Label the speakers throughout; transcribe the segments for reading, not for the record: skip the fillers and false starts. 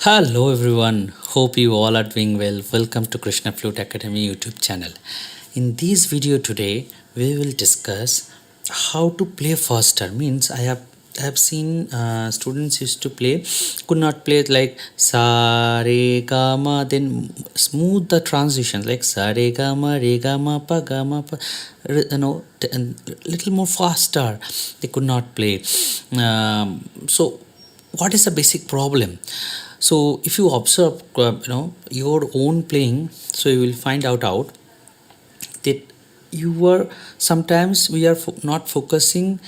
Speaker 1: Hello everyone, hope you all are doing well. Welcome to Krishna Flute Academy YouTube channel. In this video today, we will discuss how to play faster. Means I have seen students used to play, could not play it like sa re ga ma, then smooth the transitions like sa re ga ma pa, and little more faster. They could not play. So what is the basic problem? So if you observe your own playing, so you will find out that you are sometimes we are not focusing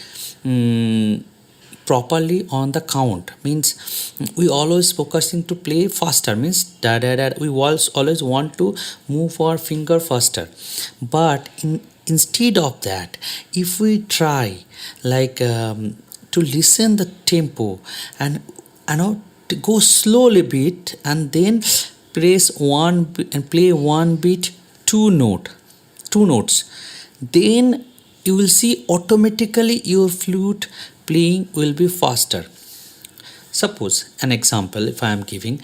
Speaker 1: properly on the count. Means we always focusing to play faster, means da da da, we always want to move our finger faster. But instead of that, if we try like to listen the tempo and to go slowly bit and then press and play one beat, two notes, then you will see automatically your flute playing will be faster. Suppose an example, if I am giving,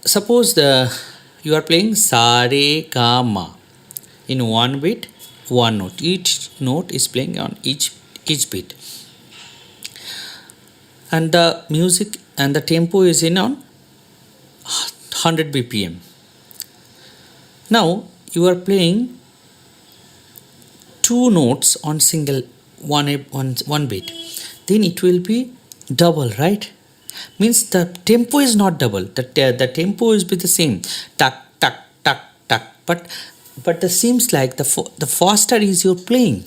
Speaker 1: suppose you are playing sa re ga ma in one beat, one note. Each note is playing on each beat, and the music and the tempo is in on 100 bpm. Now you are playing two notes on single one beat, then it will be double, right? Means the tempo is not double, the tempo is be the same, tuck tuck tuck tuck, but the seems like the faster is your playing,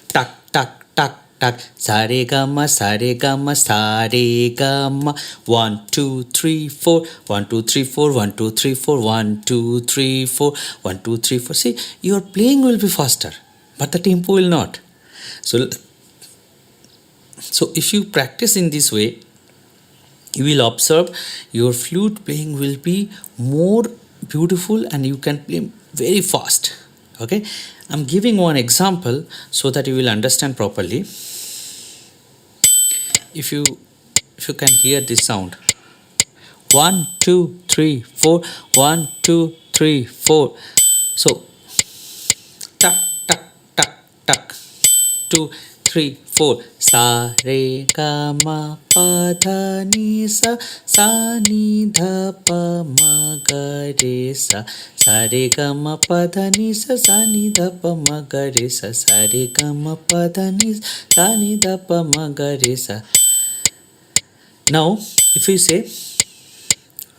Speaker 1: tuck tuck tuck tuck, sa re ga ma sa re ga ma sa re ga ma, 1 2 3 4 1 2 3 4 1 2 3 4 1 2 3 4 1 2 3 4. See, your playing will be faster, but the tempo will not. So if you practice in this way, you will observe your flute playing will be more beautiful and you can play very fast. Okay, I'm giving one example so that you will understand properly. If you can hear this sound, 1 2 3 4 1 2 3 4. So tuck tuck tuck tuck, 2 3 4, sa re ga ma pa dha ni sa, sa ni dha pa ma ga re sa, sa re ga ma pa dha ni sa, sa ni dha pa ma ga re sa, sa re ga ma pa dha ni sa ni dha pa ma ga re sa. Now if you say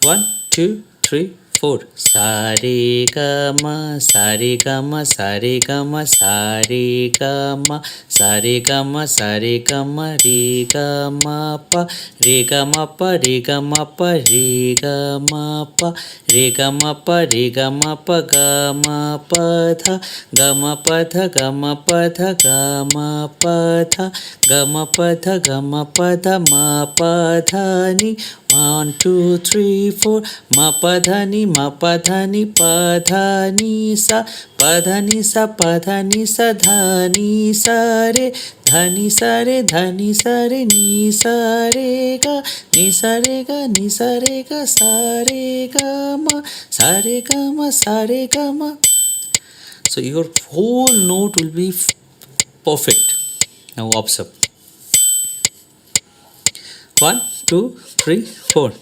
Speaker 1: 1 2 3 4, sa re ga ma sa re ga ma sa re ga ma sa re ga ma sa re ga ma sa re ga ma re ga ma pa re ga ma pa re ga ma pa re ga ma pa re ga ma pa re ga ma pa ga ma pa dha ga ma pa dha ga ma pa dha ga ma pa dha ga ma pa dha ga ma pa dha ma pa dha ni, 1 2 3 4, ma pa dha ni ma pa dha ni pa dha ni sa, pa dha ni sa pa dha ni sa, dha ni sa re dha ni sa re dha ni sa re, ni sa re ga ni sa re ga ni sa re ga, sa re ga ma sa re ga ma sa re ga ma. So your whole note will be perfect. Now observe, 1 2 3 4.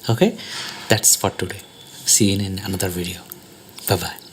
Speaker 1: Okay, that's for today. See you in another video. Bye bye.